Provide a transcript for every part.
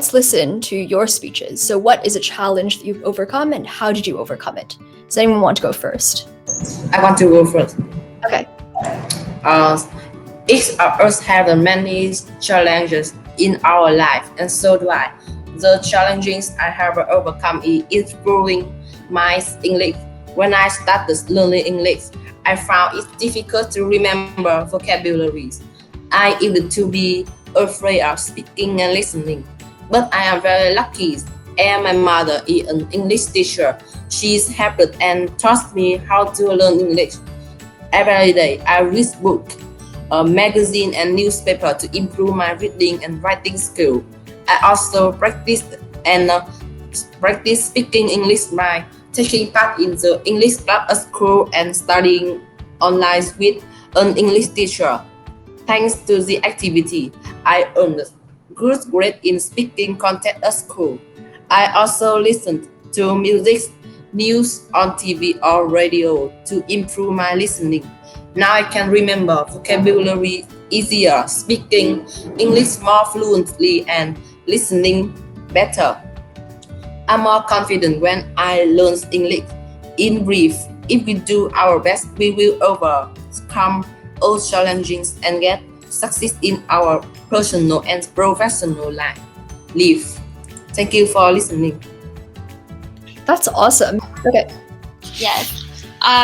let's listen to your speeches. So what is a challenge that you've overcome and how did you overcome it? Does anyone want to go first? I want to go first. Okay. Each of us have many challenges in our life, and so do I. The challenges I have overcome is improving my English. When I started learning English, I found it difficult to remember vocabularies. I used to be afraid of speaking and listening, but I am very lucky, and my mother is an English teacher. She's helped and taught me how to learn English. Every day, I read books, a magazine and newspaper to improve my reading and writing skill. I also practice speaking English by taking part in the English club at school and studying online with an English teacher. Thanks to the activity, I earned good grade in speaking content at school. I also listened to music, news on TV or radio to improve my listening. Now I can remember vocabulary easier, speaking English more fluently, and listening better. I'm more confident when I learn English. In brief, if we do our best, we will overcome all challenges and get success in our personal and professional life. Thank you for listening. That's awesome. Okay. Yes.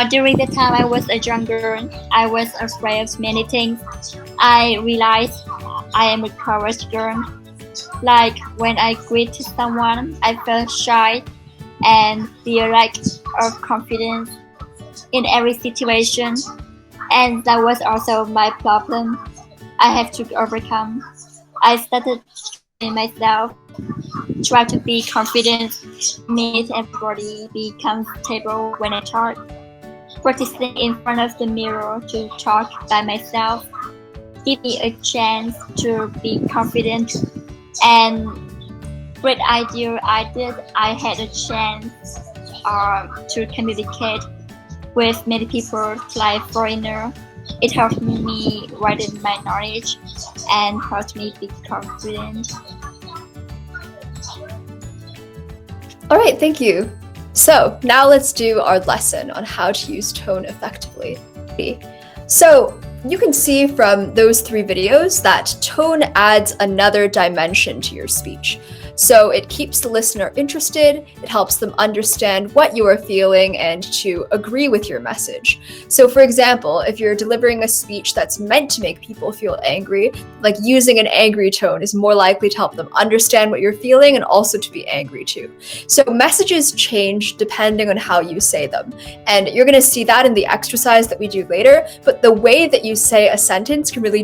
During the time I was a young girl, I was afraid of many things. I realized I am a courageous girl. Like when I greet someone, I felt shy and feel lack of confidence in every situation. And that was also my problem I have to overcome. I started training myself, try to be confident, meet everybody, be comfortable when I talk. Practicing in front of the mirror to talk by myself give me a chance to be confident. And great idea I had a chance to communicate with many people like foreigner. It helped me widen my knowledge and helped me be confident. All right, thank you. So now let's do our lesson on how to use tone effectively. So you can see from those 3 videos that tone adds another dimension to your speech. So it keeps the listener interested, it helps them understand what you are feeling and to agree with your message. So for example, if you're delivering a speech that's meant to make people feel angry, like using an angry tone is more likely to help them understand what you're feeling and also to be angry too. So messages change depending on how you say them. And you're going to see that in the exercise that we do later, but the way that you say a sentence can really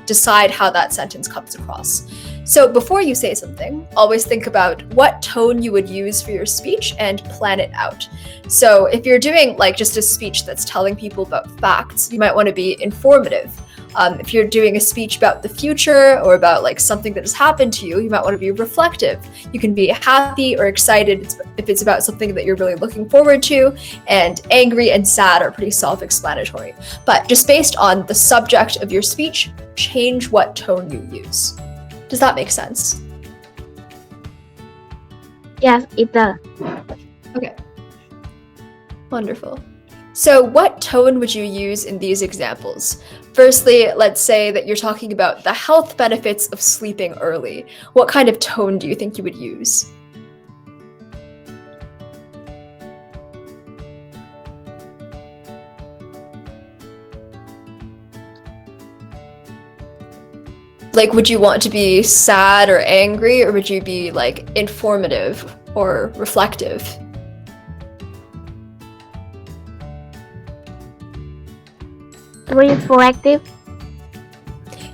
decide how that sentence comes across. So before you say something, always think about what tone you would use for your speech and plan it out. So if you're doing like just a speech that's telling people about facts, you might want to be informative. If you're doing a speech about the future or about like something that has happened to you, you might want to be reflective. You can be happy or excited if it's about something that you're really looking forward to, and angry and sad are pretty self-explanatory. But just based on the subject of your speech, change what tone you use. Does that make sense? Yes, it does. Okay. Wonderful. So what tone would you use in these examples? Firstly, let's say that you're talking about the health benefits of sleeping early. What kind of tone do you think you would use? Like, would you want to be sad or angry, or would you be like informative or reflective? Reflective.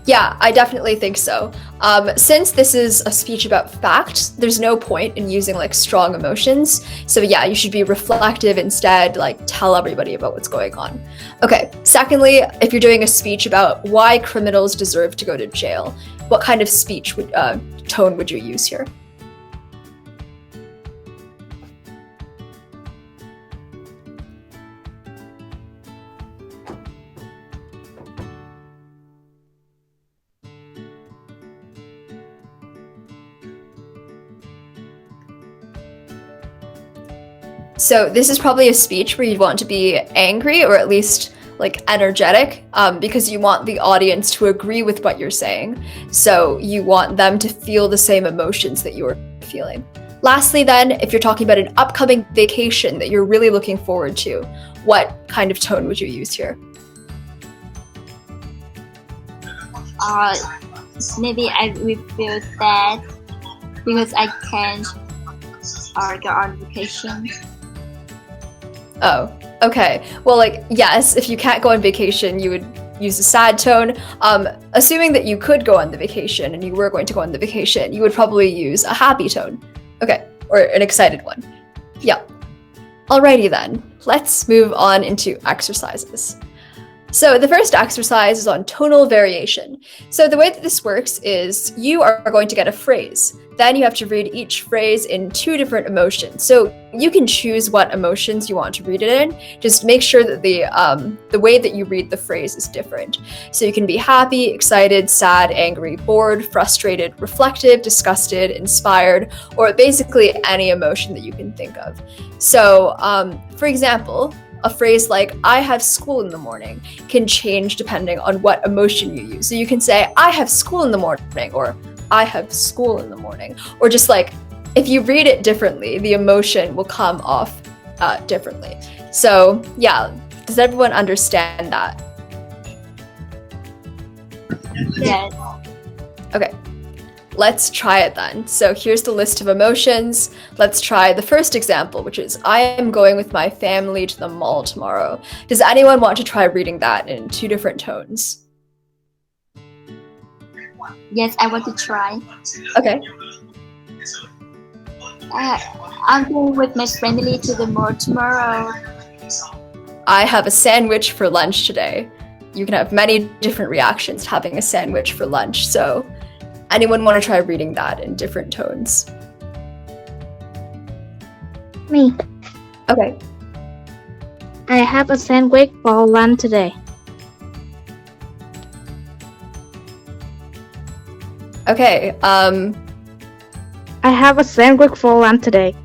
Yeah, I definitely think so. Since this is a speech about facts, there's no point in using like strong emotions. So yeah, you should be reflective instead, like tell everybody about what's going on. Okay, secondly, if you're doing a speech about why criminals deserve to go to jail, what kind of tone would you use here? So this is probably a speech where you'd want to be angry or at least like energetic, because you want the audience to agree with what you're saying. So you want them to feel the same emotions that you're feeling. Lastly, then, if you're talking about an upcoming vacation that you're really looking forward to, what kind of tone would you use here? Maybe I will feel sad because I can't go on vacation. Oh, okay. Well, like, yes, if you can't go on vacation, you would use a sad tone. Assuming that you could go on the vacation and you were going to go on the vacation, you would probably use a happy tone. Okay, or an excited one. Yeah. Alrighty then, let's move on into exercises. So the first exercise is on tonal variation. So the way that this works is you are going to get a phrase. Then you have to read each phrase in 2 different emotions. So you can choose what emotions you want to read it in. Just make sure that the way that you read the phrase is different. So you can be happy, excited, sad, angry, bored, frustrated, reflective, disgusted, inspired, or basically any emotion that you can think of. So, for example, a phrase like, I have school in the morning can change depending on what emotion you use. So you can say, I have school in the morning, or I have school in the morning. Or just like, if you read it differently, the emotion will come off differently. So yeah, does everyone understand that? Yes. Okay. Let's try it then. So here's the list of emotions. Let's try the first example, which is, I am going with my family to the mall tomorrow. Does anyone want to try reading that in 2 different tones? Yes, I want to try. Okay. I'm going with my family to the mall tomorrow. I have a sandwich for lunch today. You can have many different reactions to having a sandwich for lunch. So anyone want to try reading that in different tones? Me. Okay. I have a sandwich for lunch today. Okay. I have a sandwich for lunch today.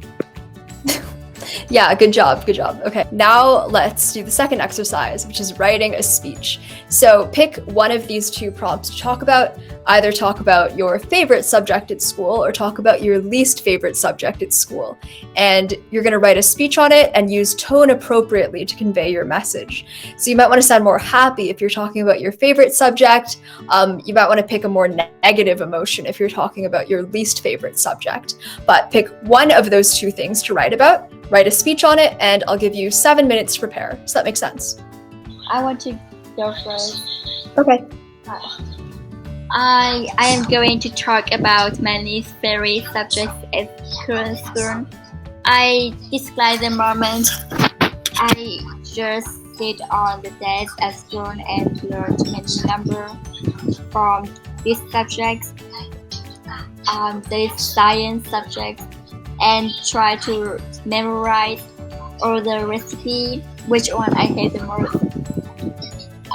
Yeah, good job, good job. Okay, now let's do the second exercise, which is writing a speech. So pick one of these 2 prompts to talk about. Either talk about your favorite subject at school or talk about your least favorite subject at school. And you're going to write a speech on it and use tone appropriately to convey your message. So you might want to sound more happy if you're talking about your favorite subject. You might want to pick a more negative emotion if you're talking about your least favorite subject. But pick one of those 2 things to write about, write a speech on it, and I'll give you 7 minutes to prepare. Does that make sense? I want to go first. Okay. I am going to talk about my least favorite subjects at school. I describe the moment I just sit on the desk at school and learn many numbers from these subjects. These science subjects, and try to memorize all the recipe, which one I hate the most.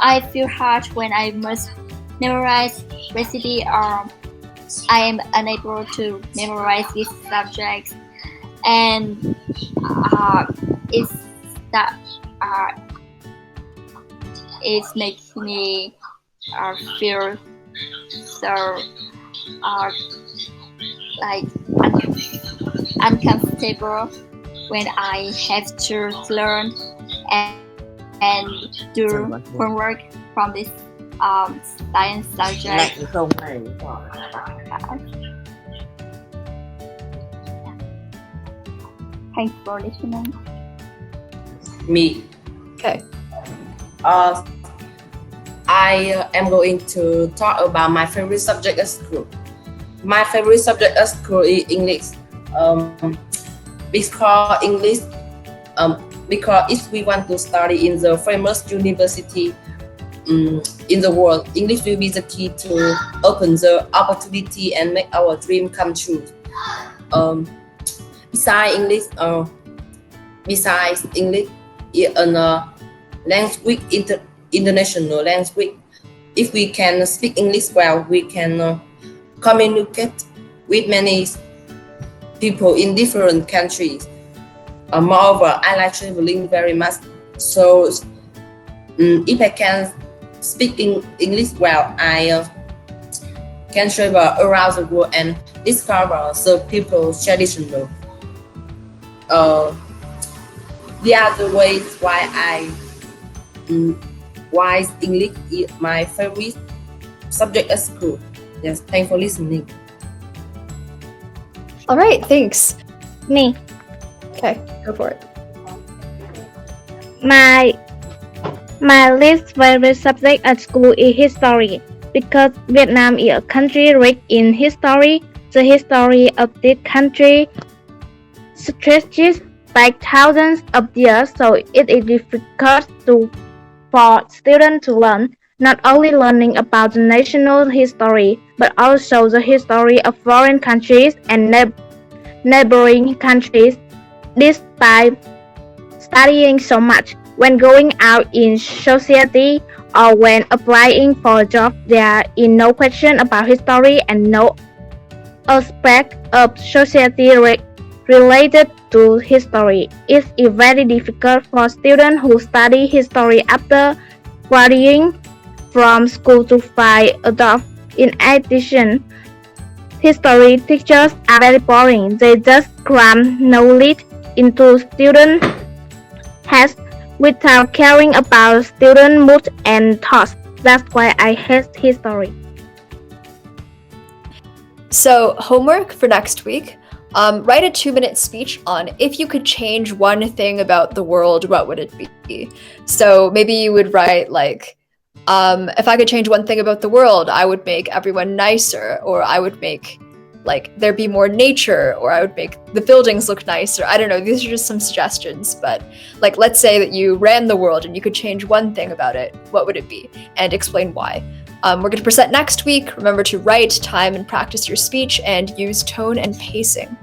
I feel hard when I must memorize recipe or I am unable to memorize these subjects, and it's making me feel so like uncomfortable when I have to learn and do homework from this science subject. Thanks for listening. Me. Okay. I am going to talk about my favorite subject at school. My favorite subject at school is English. Because if we want to study in the famous university in the world, English will be the key to open the opportunity and make our dream come true. Besides English, is a language, international language. If we can speak English well, we can communicate with many people in different countries. Moreover, I like traveling very much. So if I can speak English well, I can travel around the world and discover the people's traditional. The other ways why English is my favorite subject at school. Yes, thanks for listening. All right, thanks. Me. Okay, go for it. My least favorite subject at school is history because Vietnam is a country rich in history. The history of this country stretches back thousands of years, so it is difficult for students to learn. Not only learning about the national history, but also the history of foreign countries and neighboring countries. Despite studying so much, when going out in society or when applying for a job, there is no question about history and no aspect of society related to history. It is very difficult for students who study history after graduating from school to find a job. In addition, history teachers are very boring. They just cram knowledge into students' heads without caring about student mood and thoughts. That's why I hate history. So, homework for next week. Write a 2-minute speech on if you could change one thing about the world, what would it be? So maybe you would write like, if I could change one thing about the world, I would make everyone nicer, or I would make like there be more nature, or I would make the buildings look nicer. I don't know, these are just some suggestions, but like let's say that you ran the world and you could change one thing about it, what would it be? And explain why. We're going to present next week. Remember to write, time, and practice your speech, and use tone and pacing.